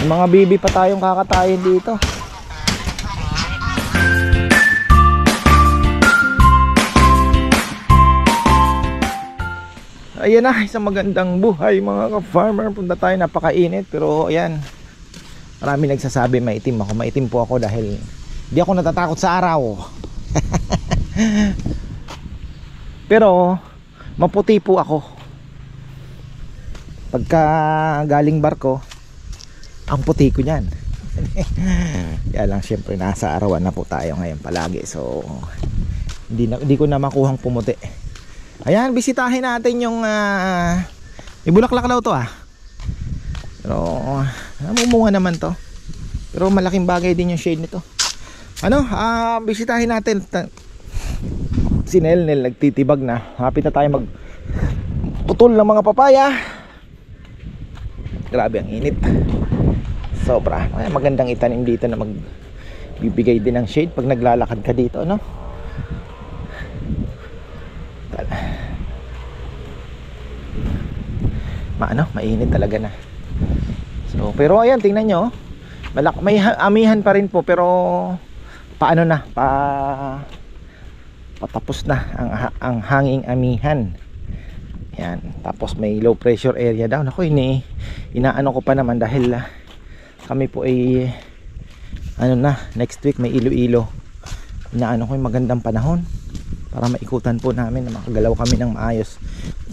Mga bibi pa tayong kakatayin dito. Ayan na, isang magandang buhay mga ka-farmer. Punta tayo, napakainit. Pero ayan, marami nagsasabi maitim ako. Maitim po ako dahil di ako natatakot sa araw. Pero maputi po ako. Pagka galing barko, ang puti ko niyan. Kaya lang syempre nasa arawan na po tayo ngayon palagi. So hindi ko na makuhang pumuti. Ayan, bisitahin natin yung may bulaklak daw to Pero namumunga naman to. Pero malaking bagay din yung shade nito. Bisitahin natin. Si Nel nagtitibag na. Happy na tayo magputol ng mga papaya. Grabe ang init. Sobra. Ay, magandang itanim dito na magbibigay din ng shade pag naglalakad ka dito, mainit talaga na. So, pero ayan, tingnan nyo. May amihan pa rin po, pero patapos na ang hanging amihan. Yan, tapos may low pressure area daw. Naku, inaano ko pa naman dahil kami po ay next week may Iloilo. Inaano ko yung magandang panahon para maikutan po namin, na makagalaw kami ng maayos.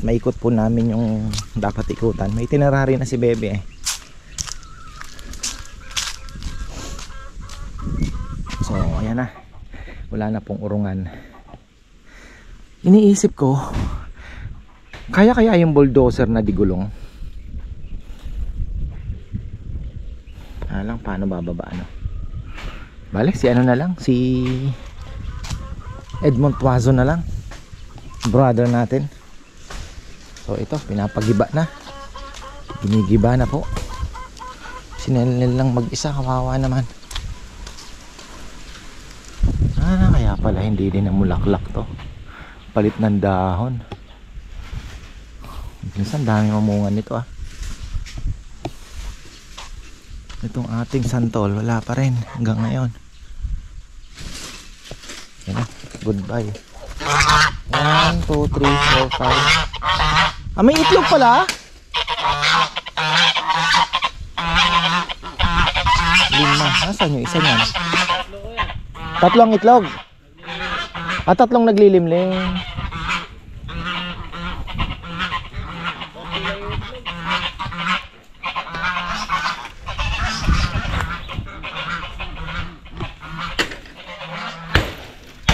Maikot po namin yung dapat ikutan. May itinerary na si Bebe So ayan na, wala na pong urungan. Iniisip ko, kaya yung bulldozer na digulong? Lang, paano bababa Balik si na lang, si Edmond Tuazo na lang, brother natin. So ito, pinapagiba na. Ginigiba na po. Sinelnel lang mag-isa, kawawa naman. Kaya pala hindi din namulaklak to. Palit ng dahon. Minsan dami mamungan nito Itong ating santol, wala pa rin hanggang ngayon. Yan na, goodbye. 1, 2, 3, 4, 5. May itlog pala. 5. Nasaan yung isa niyan? 3 ang itlog. 3 naglilimlim.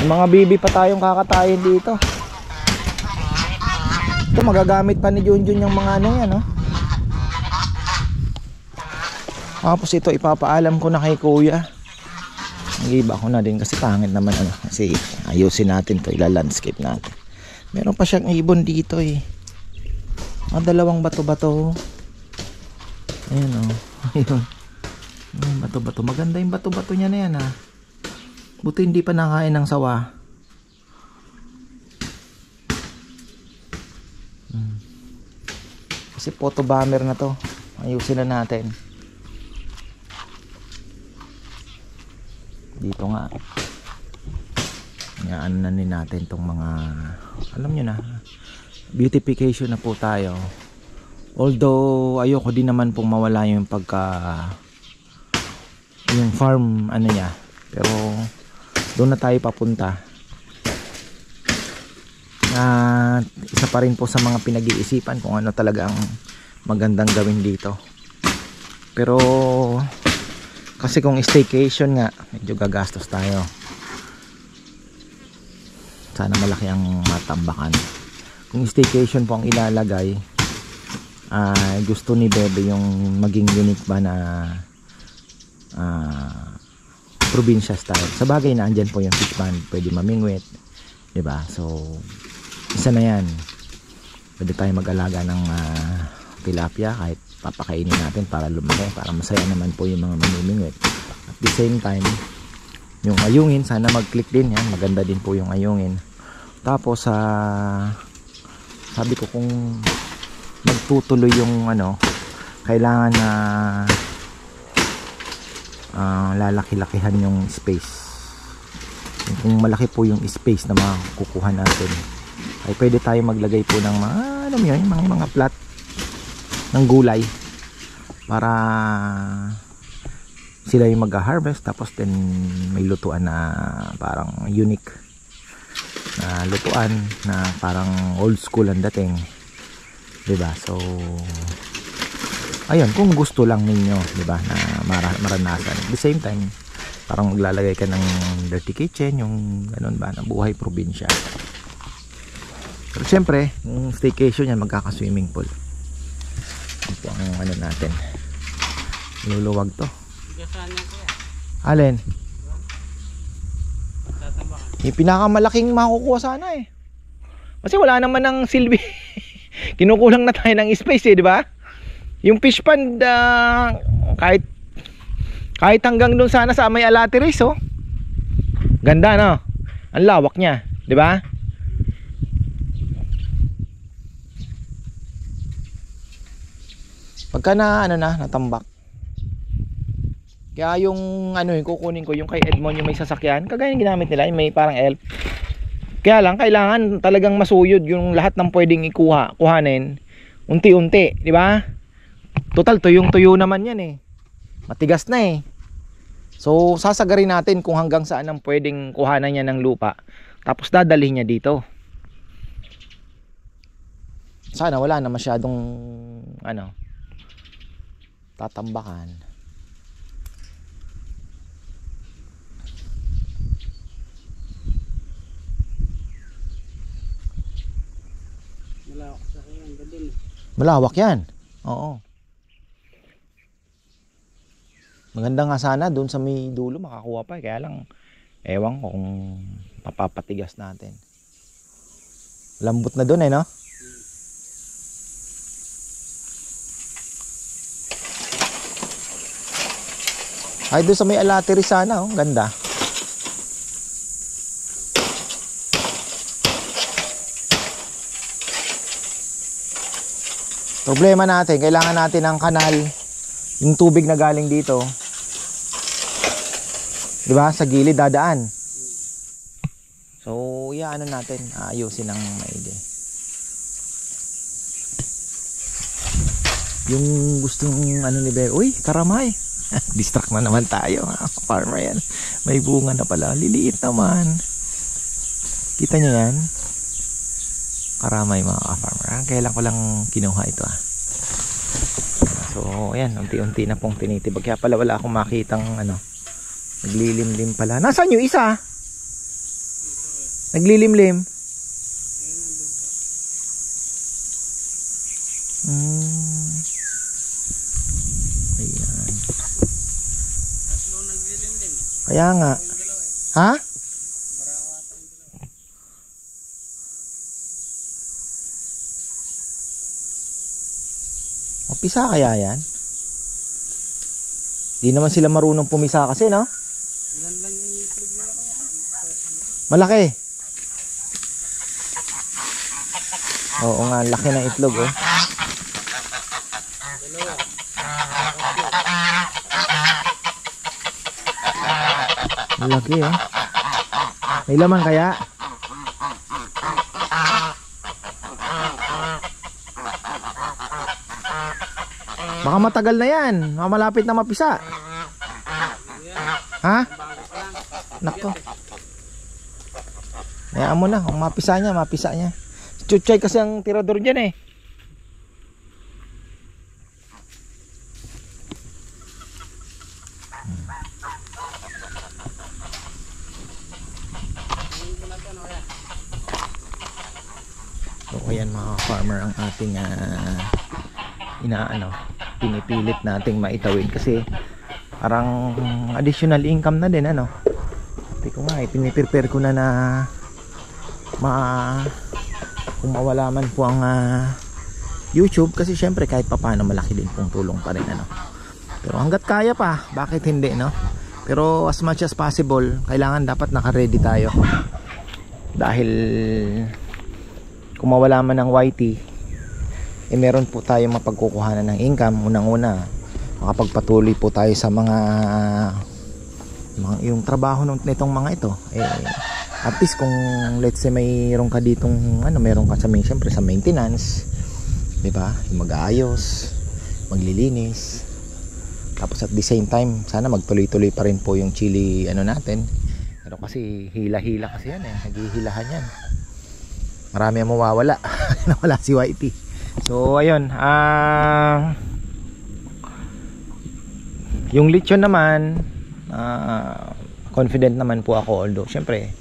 Mga bibi pa tayong kakatayin dito. Ito magagamit pa ni Junjun yung mga yan Tapos ito ipapaalam ko na kay kuya. Nag-iba ko na din kasi pangit naman kasi ayusin natin to, ila-landscape natin. Meron pa siyang ibon dito Mga 2 bato-bato. Ayun ayun. Bato-bato, maganda yung bato-bato niya na yan Buti hindi pa nakain ng sawa. Kasi photo bomber na to. Ayusin na natin. Dito nga. Ano na din natin tong mga, alam nyo na, beautification na po tayo. Although ayoko din naman pong mawala yung yung farm niya. Pero doon na tayo papunta. Isa pa rin po sa mga pinag-iisipan kung ano talaga ang magandang gawin dito. Pero kasi kung staycation nga, medyo gagastos tayo. Sana malaki ang matambakan. Kung staycation po ang ilalagay, gusto ni Bebe yung maging unique ba na probinsya style. Sa bagay na andyan po yung fish pond, pwede mamingwit, diba? So isa na yan. Pwede tayo mag-alaga ng tilapia kahit papakainin natin para lumaki, para masaya naman po yung mga mamimingwit. At the same time, yung ayungin, sana mag-click din yan. Maganda din po yung ayungin. Tapos sabi ko kung magtutuloy yung kailangan na lalaki-lakihan yung space. Kung malaki po yung space na makukuha natin, ay pwede tayo maglagay po ng mga, alam yun, mga plat ng gulay para sila yung mag-harvest, tapos then may lutuan na parang unique na lutuan na parang old school ang dating, diba? So ayun, kung gusto lang ninyo, diba, na maranasan. At the same time, parang maglalagay ka ng dirty kitchen, yung ganun ba, na buhay probinsya. Pero syempre, yung staycation yan, magkaka-swimming pool. Ito ang ano natin, luluwag to. Alin? Yung pinakamalaking makukuha sana eh. Kasi wala naman ng silbi. Kinukulang na tayo ng space eh, di ba? Yung fish pond, kahit hanggang doon sana sa may Alateris, oh. Ganda, no? Ang lawak niya, di ba? Pagka na natambak. Kaya yung yung kukunin ko, yung kay Edmond, yung may sasakyan, kagaya yung ginamit nila, yung may parang elf. Kaya lang kailangan talagang masuyod yung lahat ng pwedeng kuhanin unti-unti, di ba? Total tuyong-tuyo naman yan eh. Matigas na eh. So sasagarin natin kung hanggang saan ang pwedeng kuhanan niya ng lupa. Tapos dadalhin niya dito. Sana wala na masyadong tatambakan. Malawak yan. Oo. Maganda nga sana doon sa may dulo makakuha pa, kaya lang ewan ko kung papapatigas natin. Lambot na doon eh, no? Ay, doon sa may Alateris sana, oh, ganda. Problema natin, kailangan natin ng kanal, yung tubig na galing dito, di ba, sa gilid dadaan. So ano natin, ayusin ng maigi. Yung gustong ni Bea, uy, karamay. Distract na naman tayo, farmer yan. May bunga na pala, liliit naman. Kita nyo yan? Karamay mga ka-farmer. Kailan ko lang kinuha ito So ayan, unti-unti na pong tinitibag. Kaya pala wala akong makitang naglilimlim pala. Nasaan yung isa? Naglilimlim. Ayan. Kaya nga. Ha? Pisa kaya yan? Di naman sila marunong pumisa kasi, no? Malaki. Oo nga, laki ng itlog, oh. Malaki, oh. May laman kaya? Baka matagal na yan. Malapit na mapisa. Ha? Nako. Hayaan mo na. Kung mapisa niya. Chuchay kasi ang tirador dyan eh. So ayan mga farmer ang ating pinipilit nating maitawid kasi parang additional income na din Hindi ko nga piniprepare ko na kung mawala man po ang YouTube kasi syempre kahit papaano malaki din pong tulong pa rin pero hanggat kaya pa bakit hindi pero as much as possible kailangan dapat naka-ready tayo dahil kung mawala man ang YT meron po tayong mapagkukuhanan ng income. Unang-una makapagpatuloy po tayo sa mga yung trabaho nitong mga ito at least kung let's say mayroon ka ditong meron ka siyempre sa maintenance, 'di ba? Mag-aayos, maglilinis. Tapos at the same time, sana magtuloy-tuloy pa rin po yung chili natin. Pero kasi hila-hila kasi yan naghihilahan yan. Marami ang mawawala. Nawala si YT. So ayun, yung lechon naman, confident naman po ako, although syempre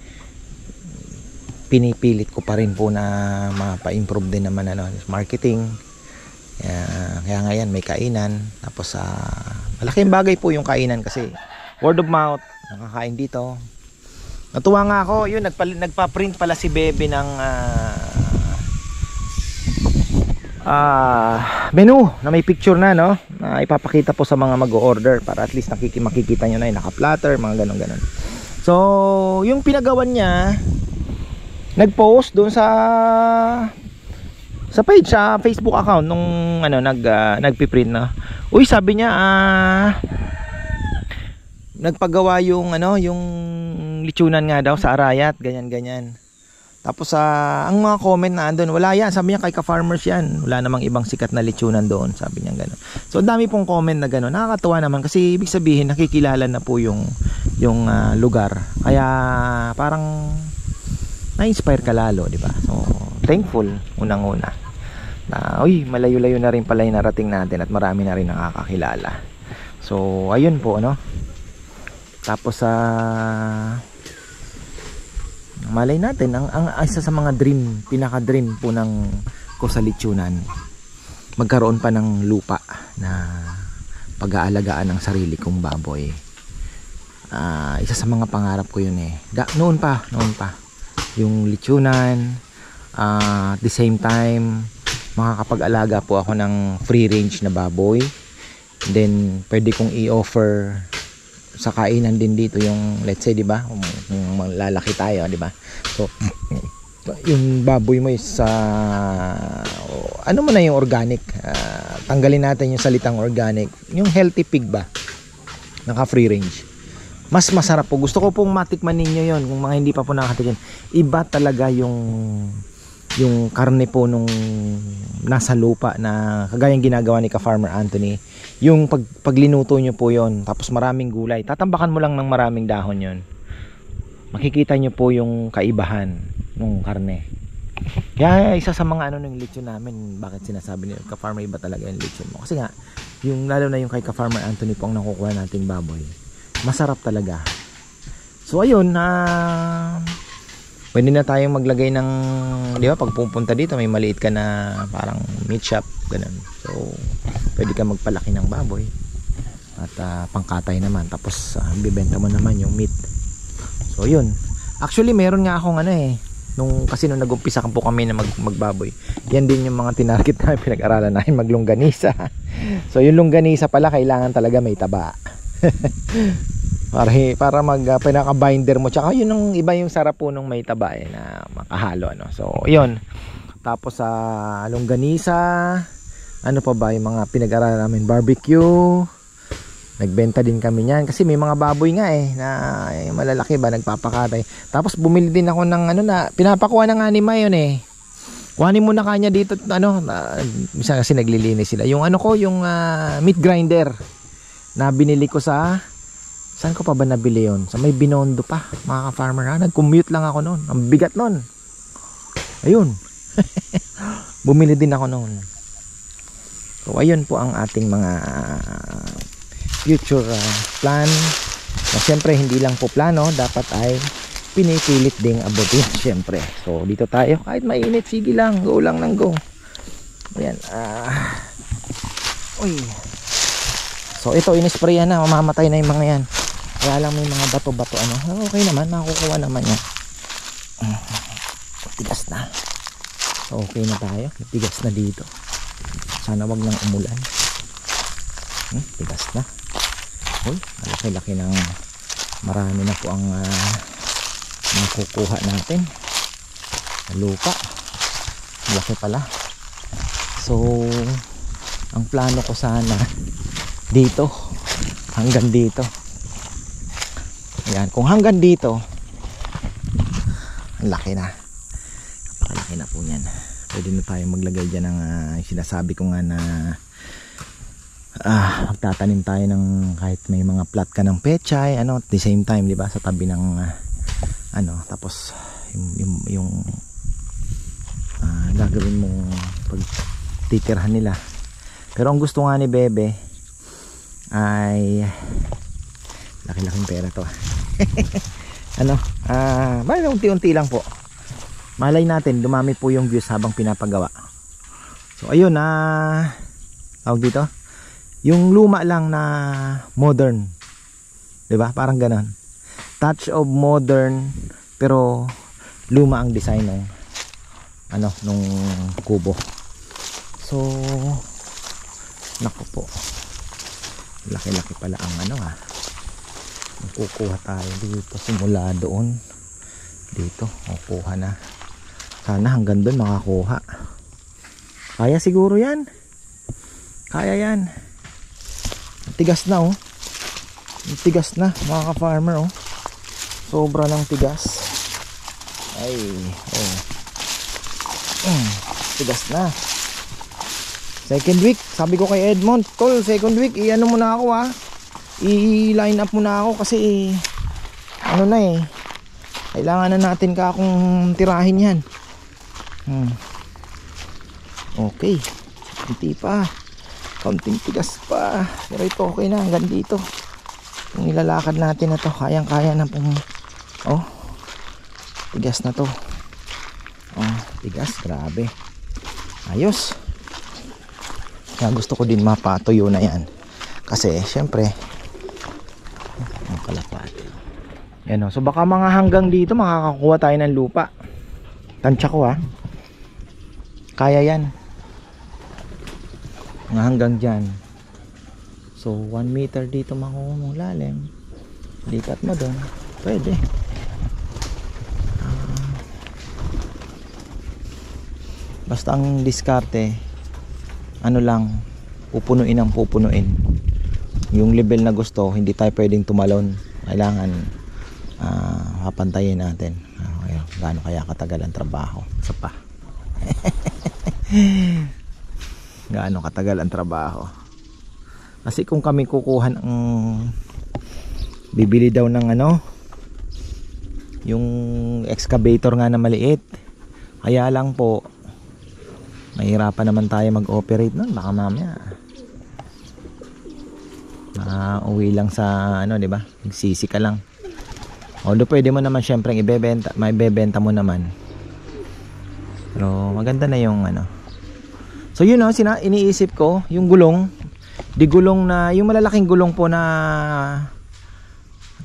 pinipilit ko pa rin po na mapa-improve din naman marketing. Kaya nga yan, may kainan. Tapos malaking bagay po yung kainan kasi word of mouth, nakakain dito. Natuwa nga ako, yun, nagpa-print pala si Bebe ng menu na may picture na, no? Na ipapakita po sa mga mag-o-order para at least makikita nyo na yung naka-platter, mga ganon-ganon. So, yung pinagawan niya, nag-post doon sa page, sa Facebook account nung nagpiprint na. Uy, sabi niya nagpagawa yung yung lechonan nga daw sa Arayat, ganyan. Tapos ang mga comment na andun, wala yan, sabi niya kay Ka-Farmers yan, wala namang ibang sikat na lechonan doon, sabi niya gano'n. So dami pong comment na gano'n, nakakatuwa naman kasi ibig sabihin nakikilala na po yung lugar, kaya parang na-inspire ka lalo, di ba? So thankful unang-una na malayo-layo na rin pala yung narating natin at marami na rin nakakakilala. So ayun po, tapos malay natin ang isa sa mga pinaka-dream po ko sa lechonan, magkaroon pa ng lupa na pag-aalagaan ng sarili kong baboy. Isa sa mga pangarap ko yun noon pa yung lechonan. At the same time makakapag-alaga po ako ng free range na baboy, then pwede kong i-offer sa kainan din dito yung let's say, di ba, kung malalaki tayo, di ba, so yung baboy mo is mo na yung organic, tanggalin natin yung salitang organic, yung healthy pig ba, naka free range, mas masarap po. Gusto ko pong matikman ninyo yon kung mga hindi pa po nakatikim. Iba talaga yung karne po nung nasa lupa na kagayang ginagawa ni Ka-Farmer Anthony. Yung paglinuto nyo po yon, tapos maraming gulay, tatambakan mo lang ng maraming dahon yon, makikita nyo po yung kaibahan nung karne. Kaya isa sa mga ng lechon namin, bakit sinasabi ni Ka-Farmer iba talaga yung lechon mo, kasi nga yung lalo na yung kay Ka-Farmer Anthony po ang nakukuha nating baboy, masarap talaga. So ayun, pwede na tayong maglagay ng, di ba, pag pupunta dito may maliit ka na parang meat shop, ganun. So pwede ka magpalaki ng baboy at pangkatay naman, tapos bibenta mo naman yung meat. So yun, actually meron nga akong kasi nung nag-umpisa po kami na magbaboy, yan din yung mga tinarget na pinag-aralan namin, maglongganisa. So yung longganisa pala kailangan talaga may taba. para pinaka-binder mo, tsaka yun ang iba yung sarap po nung may taba na makahalo, so yun. Tapos sa longganisa, ano pa ba yung mga pinag-aralan namin, barbecue, nagbenta din kami niyan kasi may mga baboy nga na malalaki ba, nagpapakatay. Tapos bumili din ako ng na pinapakuha ng anima yun kuhanin mo na kanya dito minsan kasi naglilinis sila yung yung meat grinder na binili ko saan ko pa ba nabili yon? Sa may Binondo pa, mga ka-farmer. Nag-commute lang ako noon. Ang bigat noon. Ayun. Bumili din ako noon. So ayun po ang ating mga future plan. Na siyempre hindi lang po plano, dapat ay pinipilit ding abutin siyempre. So dito tayo, kahit mainit, sige lang, go lang ng go. Ayan. So ito, inisprayan na, mamamatay na yung mga yan. Kaya lang may mga bato-bato okay naman, makukuha naman yan. Tigas na. So okay na tayo, tigas na dito. Sana wag nang umulan. Tigas na. Malaki-laki ng marami na po ang makukuha natin sa lupa. Malaki pala. So ang plano ko sana dito hanggang dito. Ayan, kung hanggang dito, ang laki na. Napakalaki na po yan. Pwede na tayo maglagay dyan ng sinasabi ko nga na magtatanim tayo ng kahit may mga plat ka ng pechay, ano, at the same time, di ba, sa tabi ng tapos yung gagawin mo pag titirhan nila. Pero ang gusto nga ni Bebe ay laki-laking pera to. Bali unti-unti lang po. Malay natin dumami po yung views habang pinapagawa. So ayun, tawag dito, yung luma lang na modern, 'di ba? Parang ganoon. Touch of modern pero luma ang design nung kubo. So nako po. Laki-laki pala ang kukuha tayo dito simula doon. Dito, kukuha na. Sana hanggang doon makakuha. Kaya siguro yan. Kaya yan. Tigas na tigas na mga ka-farmer sobra ng tigas. Ay tigas na. Second week, sabi ko kay Edmond, Tol, second week i-ano muna ako i-line up muna ako kasi kailangan na natin akong tirahin yan. Okay, hindi pa, kaunting tigas pa, pero ito okay na hanggang dito. Kung nilalakad natin na to, kayang-kaya na pong tigas na to. Tigas, grabe, ayos. Kaya gusto ko din mapatuyo na yan kasi syempre ang kalapate. Yan so baka mga hanggang dito makakakuha tayo ng lupa. Tansya ko kaya yan mga hanggang dyan. So 1 meter dito lalim, likat mo doon, pwede. Basta ang diskarte lang, pupunuin ang pupunuin yung level na gusto. Hindi tayo pwedeng tumalon, kailangan papantayin natin. Gaano kaya katagal ang trabaho sa pa. Gaano katagal ang trabaho kasi kung kami kukuha ng bibili daw ng yung excavator nga na maliit, kaya lang po mahirapan naman tayo mag-operate nun. Baka mamaya uwi lang sa di ba? Nagsisi ka lang. Although pwede mo naman syempre ibebenta, may bebenta mo naman. Pero maganda na yung So yun iniisip ko yung gulong, yung malalaking gulong po na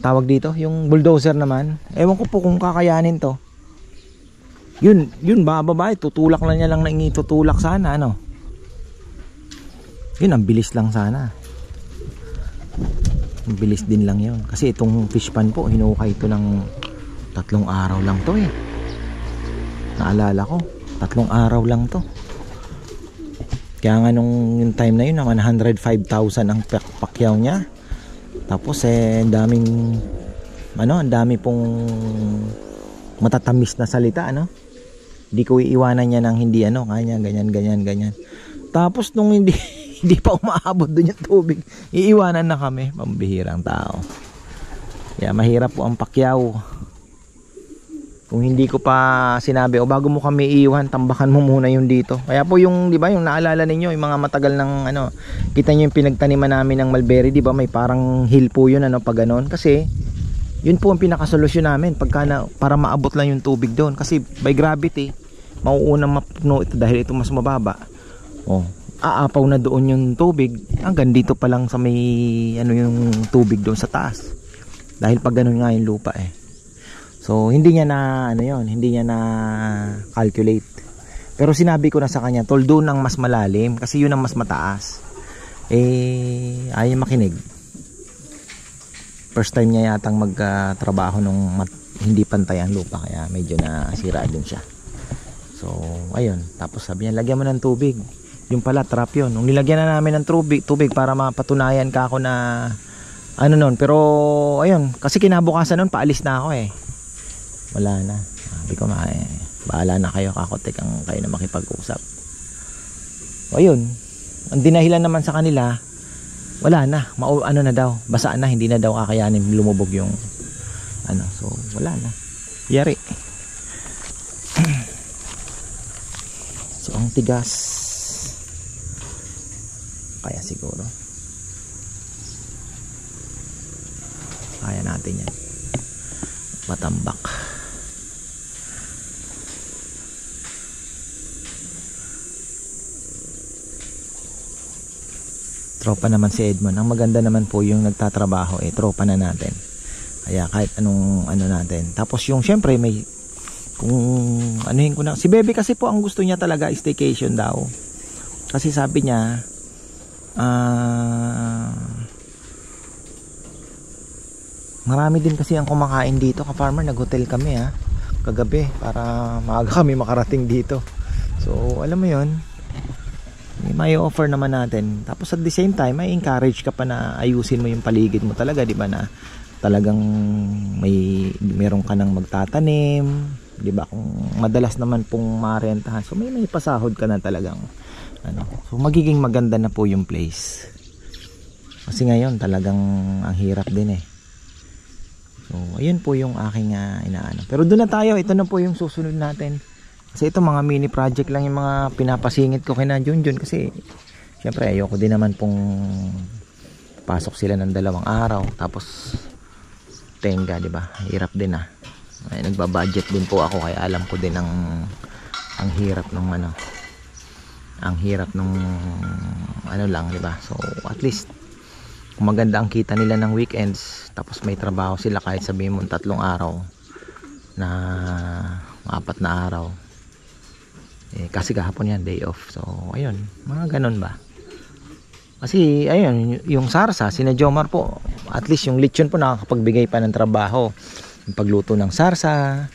tawag dito, yung bulldozer naman. Ewan ko po kung kakayanin to. Yun bababa, tutulak lang niya lang na itutulak sana yun ang bilis lang sana. Ang bilis din lang yun kasi itong fish pan po hinukay ito ng 3 araw lang to naalala ko 3 araw lang to. Kaya nga yung time na yun 105,000 ang pakyaw niya. Tapos ang dami pong matatamis na salita hindi ko iiwanan niya ng hindi kanya ganyan. Tapos nung hindi pa umaabot doon yung tubig, iiwanan na kami. Pambihirang tao. Kaya mahirap po ang pakyaw. Kung hindi ko pa sinabi bago mo kami iiwan, tambakan mo muna yung dito. Kaya po yung 'di ba yung naalala ninyo yung mga matagal ng kita niyo yung pinagtaniman namin ng mulberry, 'di ba? May parang hill po yun pag ganon kasi yun po ang pinakasolusyon namin para maabot lang yung tubig doon kasi by gravity mauunang mapuno ito dahil ito mas mababa. Aapaw na doon yung tubig hanggang dito pa lang sa may yung tubig doon sa taas. Dahil pag ganun nga yung lupa So hindi niya na hindi niya na calculate. Pero sinabi ko na sa kanya, tol, doon ang mas malalim kasi yun ang mas mataas. Ayaw makinig. First time niya yatang magtrabaho nung hindi pantay ang lupa kaya medyo nasira din siya. So ayun, tapos sabi niya lagyan mo ng tubig. Yung pala trap yun. Nung nilagyan na namin ng tubig para mapatunayan ka ako na ano nun, pero ayun, kasi kinabukasan nun paalis na ako eh. Wala na. Sabi ko nga eh, bahala na kayo, kakotek ang kayo na makipag-usap. O ayun, ang dinahilan naman sa kanila, wala na, ano na daw, basa na, hindi na daw kakayanin lumubog yung ano, so wala na. Yari. So ang tigas. Kaya siguro. Kaya natin yan. Matambak. Tropa naman si Edmond. Ang maganda naman po yung nagtatrabaho eh, tropa na natin. Kaya kahit anong ano natin. Tapos yung syempre may kung anuhin ko na. Si Bebe kasi po ang gusto niya talaga staycation daw. Kasi sabi niya marami din kasi ang kumakain dito. Ka-farmer, nag-hotel kami kagabi para maaga kami makarating dito. So alam mo yon, may offer naman natin. Tapos at the same time, may encourage ka pa na ayusin mo yung paligid mo talaga, di ba, na talagang meron ka nang magtatanim, di ba? Kung madalas naman pong marentahan, so may pasahod ka na talagang ano. So magiging maganda na po yung place. Kasi ngayon talagang ang hirap din eh. So ayun po yung aking inaano. Pero doon na tayo, ito na po yung susunod natin. Kasi ito mga mini project lang yung mga pinapasingit ko kina Junjun kasi syempre ayoko din naman pong pasok sila ng 2 araw tapos tenga, di ba? Hirap din ay, nagba-budget din po ako kaya alam ko din ang hirap ng ano. Ang hirap ng ano lang, di ba? So at least kung maganda ang kita nila ng weekends tapos may trabaho sila kahit sabihin mo 3 araw na 4 na araw. Kasi kahapon yan day off, so ayun, mga ganun ba. Kasi ayun, yung sarsa sina Jomar po, at least yung lechon po nakakapagbigay pa ng trabaho. Yung pagluto ng sarsa,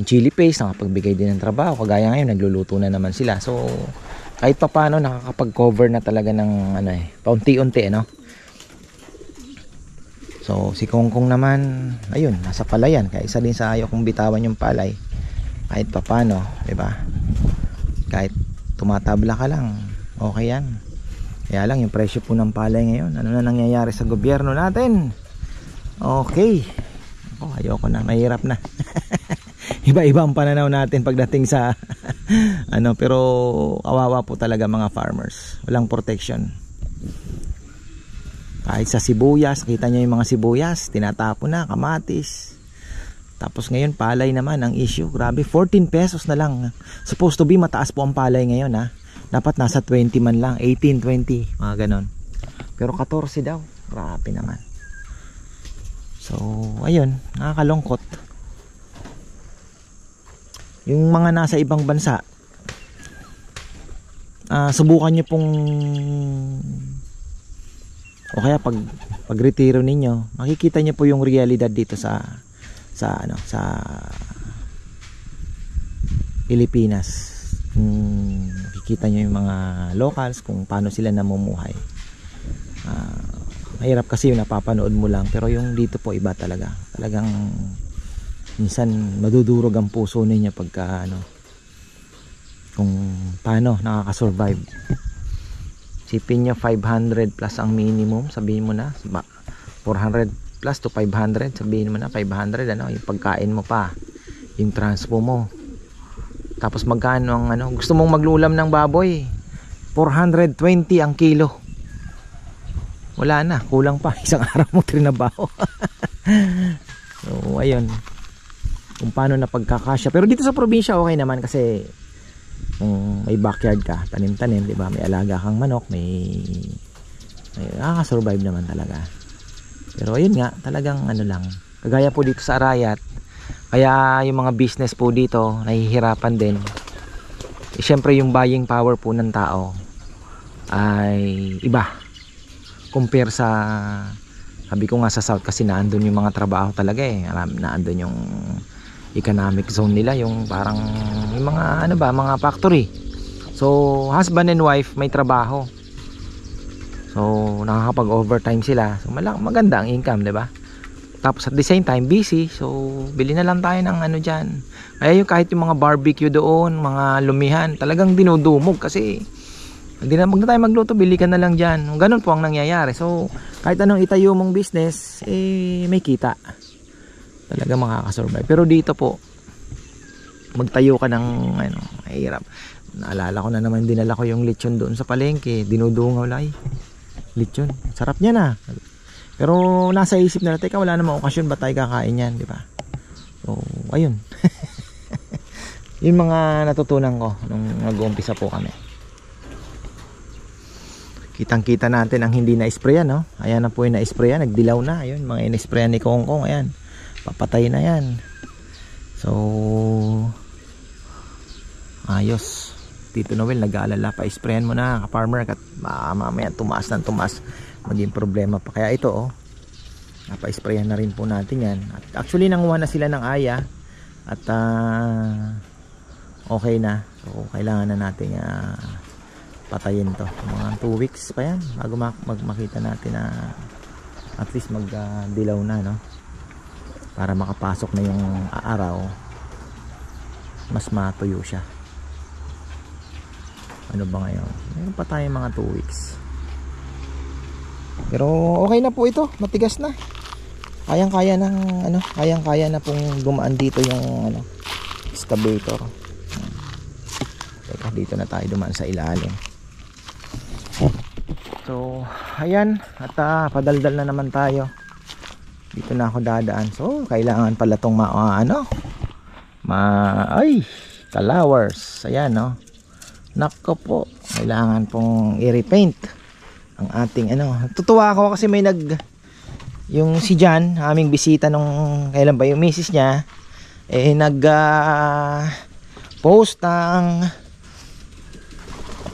yung chili paste nakakapagbigay din ng trabaho. Kagaya ngayon nagluluto na naman sila, so kahit pa paano nakakapag-cover na talaga ng ano paunti-unti no. So si Kongkong naman, ayun, nasa palayan, kaya isa din sa ayaw kong bitawan yung palay kahit pa paano, di ba? Kahit tumatabla ka lang, okay yan. Kaya lang yung presyo po ng palay ngayon, ano na nangyayari sa gobyerno natin? Okay, ayoko na, mahirap na. Iba-iba ang pananaw natin pagdating sa ano, pero kawawa po talaga mga farmers, walang protection. Kahit sa sibuyas, kita nyo yung mga sibuyas tinatapon na, kamatis. Tapos ngayon palay naman ang issue. Grabe, 14 pesos na lang. Supposed to be mataas po ang palay ngayon Dapat nasa 20 man lang, 18, 20, mga ganon. Pero 14 daw. Grabe naman. So, ayun, nakakalungkot. Yung mga nasa ibang bansa, subukan nyo pong o kaya pag retiro ninyo, makikita nyo po yung realidad dito sa Pilipinas. Makikita nyo yung mga locals kung paano sila namumuhay. Mahirap kasi yung napapanood mo lang, pero yung dito po iba talaga. Talagang minsan madudurog ang puso ninyo pagka kung paano nakakasurvive. Sipin nyo 500 plus ang minimum, sabihin mo na 400 plus to 500, sabihin mo na 500 yung pagkain mo pa, yung transpo mo, tapos magkano ang gusto mong maglulam ng baboy, 420 ang kilo. Wala na, kulang pa isang araw mo trinabaho. So ayun, kung paano na pagkakasya. Pero dito sa probinsya okay naman kasi kung may backyard ka, tanim-tanim, di ba? May alaga kang manok, may nakaka-survive naman talaga. Pero ayun nga, talagang lang. Kagaya po dito sa Arayat, kaya yung mga business po dito nahihirapan din. Siyempre yung buying power po ng tao ay iba compare sa, sabi ko nga sa South kasi naandun yung mga trabaho talaga naandun yung economic zone nila, yung parang yung mga mga factory. So husband and wife may trabaho. So nakakapag-overtime sila. So maganda ang income, 'di ba? Tapos at the same time busy. So bili na lang tayo ng ano diyan. Kaya yung kahit yung mga barbecue doon, mga lumihan, talagang dinudumog kasi hindi na tayo magluto, bili ka na lang diyan. Ganun po ang nangyayari. So kahit anong itayo mong business, may kita. Talaga makakasurvive. Pero dito po, magtayo ka ng mahirap. Naalala ko na naman, dinala ko yung lechon doon sa palengke. Dinudungaw lang. Lechon, sarap niya na. Pero nasa isip na, teka, wala namang okasyon, ba tayo kakain yan, di ba? So, ayun. Yung mga natutunan ko nung nag-uumpisa po kami. Kitang-kita natin ang hindi na-sprayan, no? Ayan na po yung na-sprayan, nagdilaw na. Ayun, mga in-sprayan ni Kongkong, ayan. Papatay na yan. So, ayos. Tito Noel nag-aalala pa, sprayan mo na ka-farmer at mamaya tumaas ng tumaas, maging problema pa. Kaya ito napa-sprayan na rin po natin yan. At actually nanguha na sila ng aya at okay na. So kailangan na natin patayin to. Mga 2 weeks pa yan bago makita natin na at least magdilaw na, no? Para makapasok na yung araw, mas matuyo siya. Ano ba ngayon? Meron pa tayo mga 2 weeks. Pero okay na po ito, matigas na. Kayang-kaya ng kayang-kaya na pong dumaan dito yung excavator. Teka, dito na tayo dumaan sa ilalim. So, ayan, at padaldal na naman tayo. Dito na ako dadaan. So, kailangan pala tong kalawers. Ayan, no. Nako po, kailangan pong i-repaint ang ating Tutuwa ako kasi may yung si Jan, aming bisita nung kailan ba yung misis niya, post ng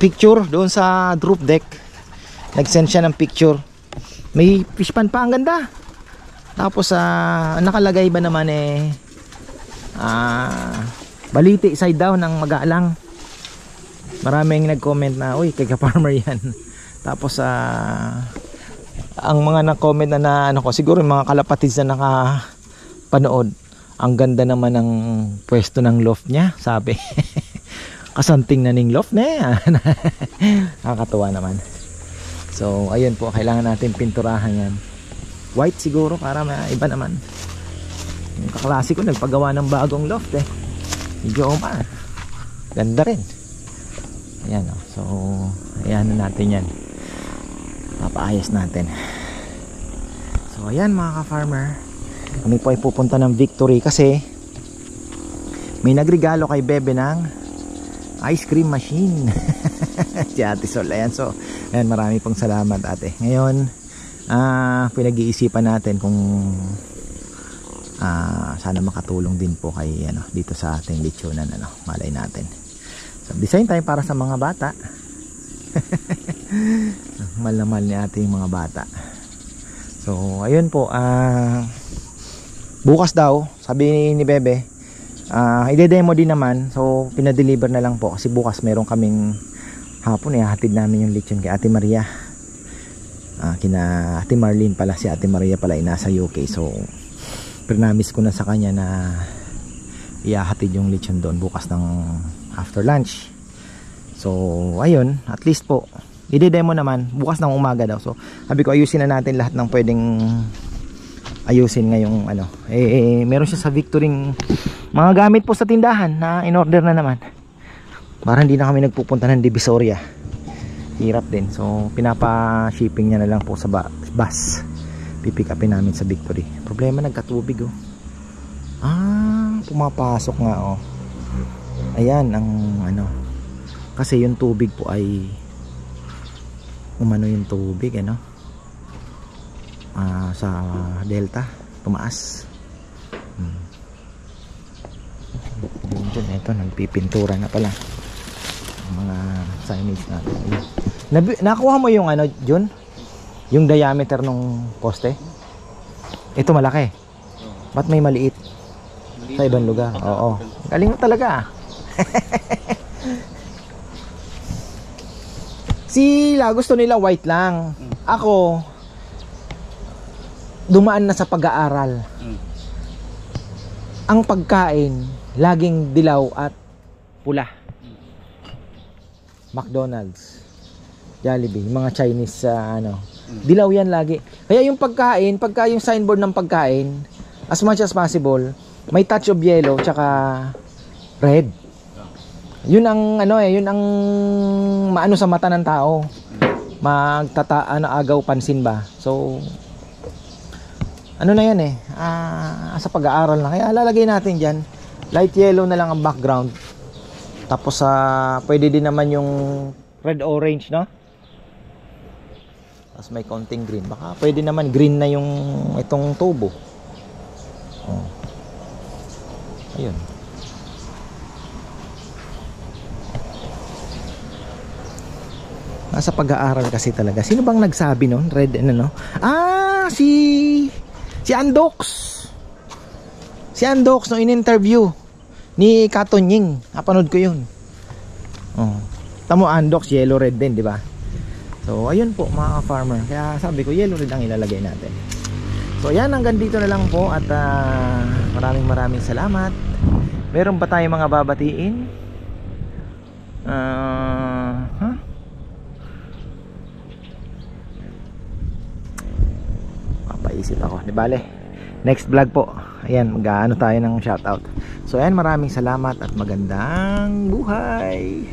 picture doon sa drop deck. Nag-send siya ng picture. May fish pan pa, ang ganda. Tapos nakalagay ba naman baliti side down ng mag-aalang. Maraming nag-comment na, uy, kay ka-farmer yan. Tapos ang mga nag-comment na ko, siguro yung mga kalapatids na nakapanood, ang ganda naman ng pwesto ng loft niya, sabi. Kasanting na ning loft na yan. Nakakatuwa naman. So ayun po, kailangan natin pinturahan yan. White siguro para iba naman. Yung kaklase ko nagpagawa ng bagong loft medyo ganda rin. Ayan, so ayan na natin yan, papaayos natin. So ayan mga ka-farmer, kami po ay pupunta ng Victory kasi may nagregalo kay Bebe ng ice cream machine. Si Ate Sol. Ayan, so ayan, marami pong salamat ate. Ngayon pinag-iisipan natin kung sana makatulong din po kay dito sa ating lechonan, malay natin. So, design time para sa mga bata. Mahal na mahal ni ating mga bata. So ayun po, bukas daw sabi ni Bebe, ide-demo din naman. So pinadeliver na lang po kasi bukas meron kaming hapon, hatid namin yung lechon kay Ate Maria. Kina Ate Marlene pala, si Ate Maria pala ay nasa UK. So promise ko na sa kanya na ihahatid yung lechon doon bukas ng after lunch. So ayun, at least po i-demo naman bukas ng umaga daw. So sabi ko ayusin na natin lahat ng pwedeng ayusin ngayong meron siya sa Victory mga gamit po sa tindahan na in order na naman, para hindi na kami nagpupunta ng Divisoria, hirap din. So pinapa shipping niya na lang po sa bus, pipick upin namin sa Victory. Problema, nagkatubig pumapasok nga ayan ang kasi yung tubig po ay yung tubig sa delta tumaas. Yun, ito nagpipintura na pala ang mga signage natin. Nakuha mo yung Jun, yung diameter ng poste? Ito malaki, ba't may maliit sa ibang lugar? Oo, galing mo talaga. Sila gusto nila white lang. ako dumaan na sa pag-aaral. Ang pagkain laging dilaw at pula. McDonald's, Jollibee, mga Chinese dilaw yan lagi. Kaya yung pagkain, pagka yung signboard ng pagkain, as much as possible, may touch of yellow tsaka red. Yun ang yun ang maano sa mata ng tao. Agaw pansin ba. So ano na yan sa pag-aaral na. Kaya lalagay natin diyan light yellow na lang ang background. Tapos pwede din naman yung red orange, no? Tapos may konting green. Baka pwede naman green na yung itong tubo. Oh. Ayun. Nasa pag-aaral kasi talaga. Sino bang nagsabi nun? Red no? Si Andox. Si Andox no in-interview ni Katonying. Napanood ko 'yun. Oh. Tamo Andox yellow red din, di ba? So ayun po mga farmer. Kaya sabi ko yellow red ang ilalagay natin. So yan, hanggang dito na lang po at maraming salamat. Meron ba tayong mga babatiin? Papaisip ako. Di bale, next vlog po. Ayan, mag-aano tayo ng shoutout. So ayan, maraming salamat at magandang buhay.